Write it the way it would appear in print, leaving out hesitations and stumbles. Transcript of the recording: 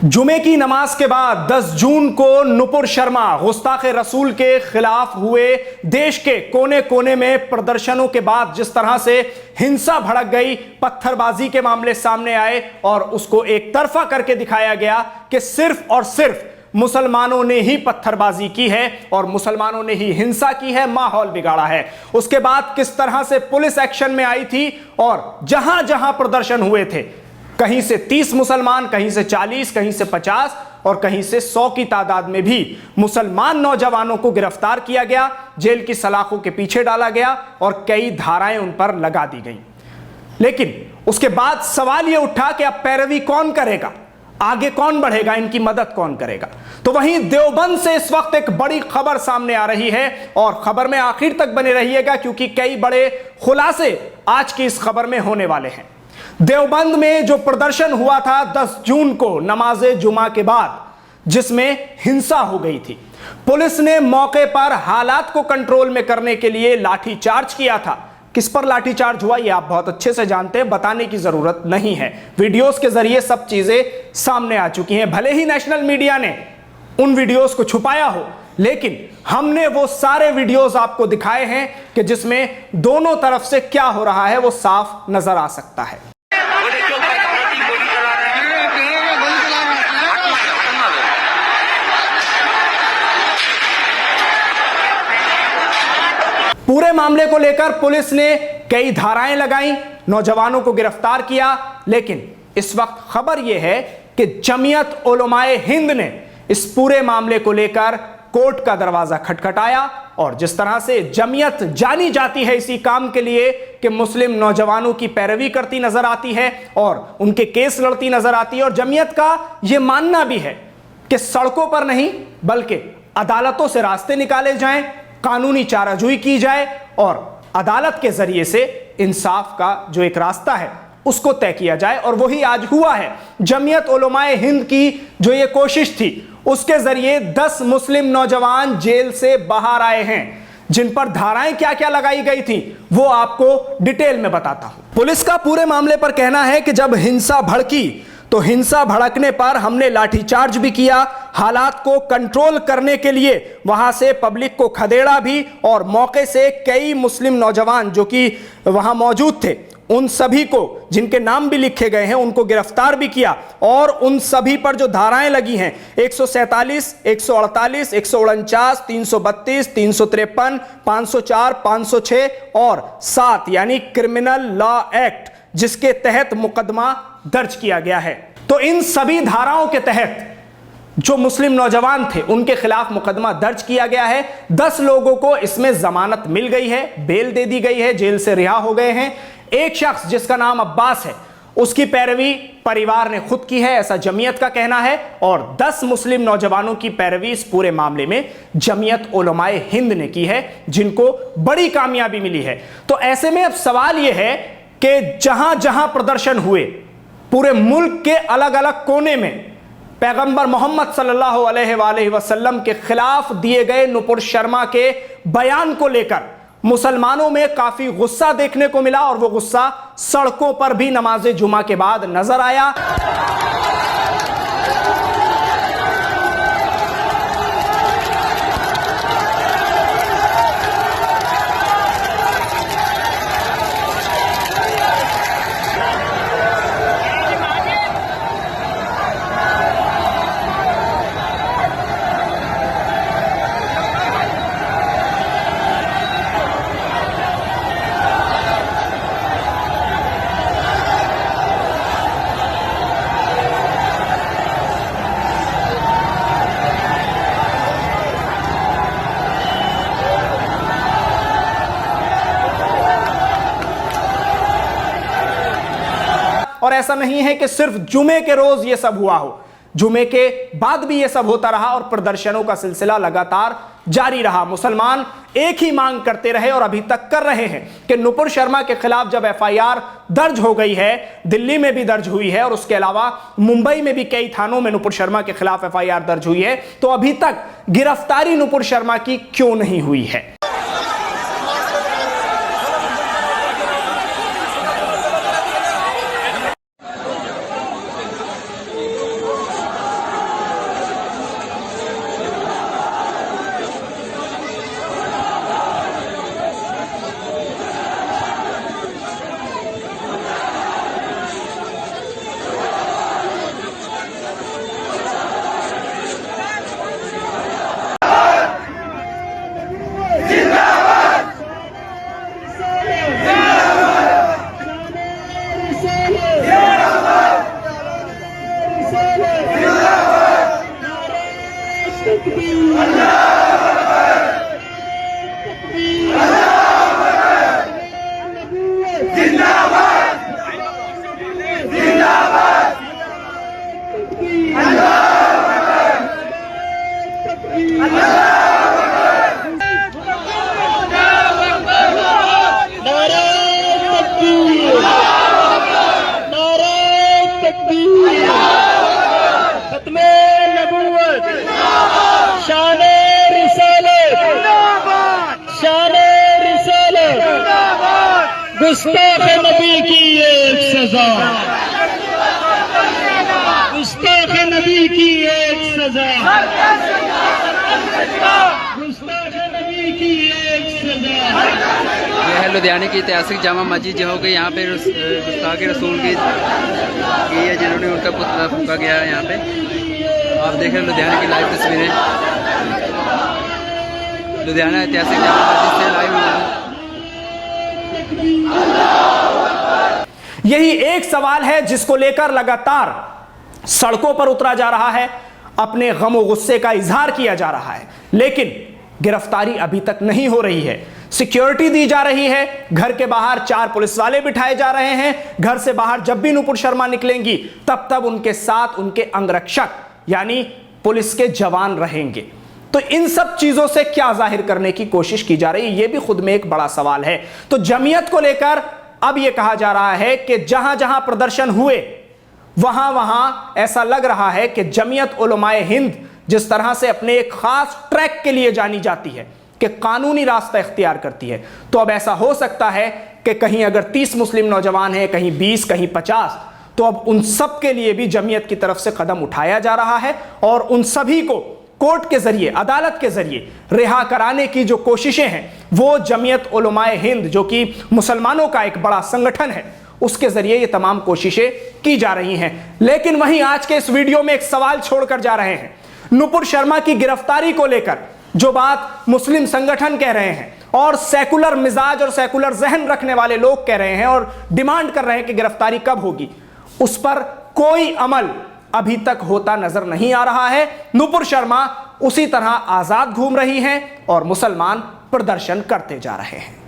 जुमे की नमाज के बाद 10 जून को नुपुर शर्मा गुस्ताखे रसूल के खिलाफ हुए देश के कोने कोने में प्रदर्शनों के बाद जिस तरह से हिंसा भड़क गई, पत्थरबाजी के मामले सामने आए और उसको एक तरफा करके दिखाया गया कि सिर्फ और सिर्फ मुसलमानों ने ही पत्थरबाजी की है और मुसलमानों ने ही हिंसा की है, माहौल बिगाड़ा है। उसके बाद किस तरह से पुलिस एक्शन में आई थी और जहां जहां प्रदर्शन हुए थे, कहीं से 30 मुसलमान, कहीं से 40, कहीं से 50 और कहीं से 100 की तादाद में भी मुसलमान नौजवानों को गिरफ्तार किया गया, जेल की सलाखों के पीछे डाला गया और कई धाराएं उन पर लगा दी गई। लेकिन उसके बाद सवाल यह उठा कि अब पैरवी कौन करेगा, आगे कौन बढ़ेगा, इनकी मदद कौन करेगा। तो वहीं देवबंद से इस वक्त एक बड़ी खबर सामने आ रही है और खबर में आखिर तक बने रहिएगा क्योंकि कई बड़े खुलासे आज की इस खबर में होने वाले हैं। देवबंद में जो प्रदर्शन हुआ था 10 जून को नमाज जुमा के बाद, जिसमें हिंसा हो गई थी, पुलिस ने मौके पर हालात को कंट्रोल में करने के लिए लाठीचार्ज किया था। किस पर लाठीचार्ज हुआ ये आप बहुत अच्छे से जानते हैं, बताने की जरूरत नहीं है। वीडियोस के जरिए सब चीजें सामने आ चुकी हैं। भले ही नेशनल मीडिया ने उन वीडियोस को छुपाया हो, लेकिन हमने वो सारे वीडियोस आपको दिखाए हैं कि जिसमें दोनों तरफ से क्या हो रहा है वो साफ नजर आ सकता है। पूरे मामले को लेकर पुलिस ने कई धाराएं लगाई, नौजवानों को गिरफ्तार किया, लेकिन इस वक्त खबर यह है कि जमीयत उलमाए हिंद ने इस पूरे मामले को लेकर कोर्ट का दरवाजा खटखटाया और जिस तरह से जमीयत जानी जाती है इसी काम के लिए कि मुस्लिम नौजवानों की पैरवी करती नजर आती है और उनके केस लड़ती नजर आती है, और जमीयत का यह मानना भी है कि सड़कों पर नहीं बल्कि अदालतों से रास्ते निकाले जाएं, कानूनी चाराजोई की जाए और अदालत के जरिए से इंसाफ का जो एक रास्ता है उसको तय किया जाए। और वही आज हुआ है। जमीयत उलमाए हिंद की जो ये कोशिश थी उसके जरिए 10 मुस्लिम नौजवान जेल से बाहर आए हैं, जिन पर धाराएं क्या क्या लगाई गई थी वो आपको डिटेल में बताता हूं। पुलिस का पूरे मामले पर कहना है कि जब हिंसा भड़की तो हिंसा भड़कने पर हमने लाठीचार्ज भी किया, हालात को कंट्रोल करने के लिए वहां से पब्लिक को खदेड़ा भी और मौके से कई मुस्लिम नौजवान जो कि वहां मौजूद थे उन सभी को, जिनके नाम भी लिखे गए हैं, उनको गिरफ्तार भी किया और उन सभी पर जो धाराएं लगी हैं 147, 148, 149, 332, 353, 504, 506 और 7 यानी क्रिमिनल लॉ एक्ट जिसके तहत मुकदमा दर्ज किया गया है। तो इन सभी धाराओं के तहत जो मुस्लिम नौजवान थे उनके खिलाफ मुकदमा दर्ज किया गया है। 10 लोगों को इसमें जमानत मिल गई है, बेल दे दी गई है, जेल से रिहा हो गए हैं। एक शख्स जिसका नाम अब्बास है उसकी पैरवी परिवार ने खुद की है, ऐसा जमीयत का कहना है, और 10 मुस्लिम नौजवानों की पैरवी इस पूरे मामले में जमीयत उलमाए हिंद ने की है, जिनको बड़ी कामयाबी मिली है। तो ऐसे में अब सवाल यह है कि जहां जहां प्रदर्शन हुए पूरे मुल्क के अलग अलग कोने में पैगंबर मोहम्मद सल्लल्लाहु अलैहि वसल्लम के खिलाफ दिए गए नुपुर शर्मा के बयान को लेकर मुसलमानों में काफी गुस्सा देखने को मिला और वो गुस्सा सड़कों पर भी नमाज जुमा के बाद नजर आया। और ऐसा नहीं है कि सिर्फ जुमे के रोज यह सब हुआ हो, जुमे के बाद भी यह सब होता रहा और प्रदर्शनों का सिलसिला लगातार जारी रहा। मुसलमान एक ही मांग करते रहे और अभी तक कर रहे हैं कि नुपुर शर्मा के खिलाफ जब एफआईआर दर्ज हो गई है, दिल्ली में भी दर्ज हुई है और उसके अलावा मुंबई में भी कई थानों में नुपुर शर्मा के खिलाफ एफआईआर दर्ज हुई है, तो अभी तक गिरफ्तारी नुपुर शर्मा की क्यों नहीं हुई है। गुस्ताख नबी की एक सजा, गुस्ताख नबी की एक सजा, गुस्ताख नबी की एक सजा। यह है लुधियाने की ऐतिहासिक जामा मस्जिद जो हो गई। यहाँ पे गुस्ताख रसूल की है जिन्होंने उनका पुतला फूंका गया है। यहाँ पे आप देख रहे हैं लुधियाने की लाइव तस्वीरें, लुधियाना ऐतिहासिक जामा मस्जिद से लाइव। यही एक सवाल है जिसको लेकर लगातार सड़कों पर उतरा जा रहा है, अपने गम गुस्से का इजहार किया जा रहा है, लेकिन गिरफ्तारी अभी तक नहीं हो रही है। सिक्योरिटी दी जा रही है, घर के बाहर 4 पुलिस वाले बिठाए जा रहे हैं। घर से बाहर जब भी नुपुर शर्मा निकलेंगी तब तब उनके साथ उनके अंगरक्षक यानी पुलिस के जवान रहेंगे। तो इन सब चीजों से क्या जाहिर करने की कोशिश की जा रही है, यह भी खुद में एक बड़ा सवाल है। तो जमीयत को लेकर अब यह कहा जा रहा है कि जहां जहां प्रदर्शन हुए वहां वहां ऐसा लग रहा है कि जमीयत उलमाए हिंद जिस तरह से अपने एक खास ट्रैक के लिए जानी जाती है कि कानूनी रास्ता इख्तियार करती है, तो अब ऐसा हो सकता है कि कहीं अगर 30 मुस्लिम नौजवान हैं, कहीं 20, कहीं 50, तो अब उन सब के लिए भी जमीयत की तरफ से कदम उठाया जा रहा है और उन सभी को कोर्ट के जरिए, अदालत के जरिए रिहा कराने की जो कोशिशें हैं वो जमीयत उलमाए हिंद जो कि मुसलमानों का एक बड़ा संगठन है उसके जरिए ये तमाम कोशिशें की जा रही हैं। लेकिन वहीं आज के इस वीडियो में एक सवाल छोड़कर जा रहे हैं। नुपुर शर्मा की गिरफ्तारी को लेकर जो बात मुस्लिम संगठन कह रहे हैं और सेकुलर मिजाज और सेकुलर जहन रखने वाले लोग कह रहे हैं और डिमांड कर रहे हैं कि गिरफ्तारी कब होगी, उस पर कोई अमल अभी तक होता नजर नहीं आ रहा है। नुपुर शर्मा उसी तरह आजाद घूम रही हैं और मुसलमान प्रदर्शन करते जा रहे हैं।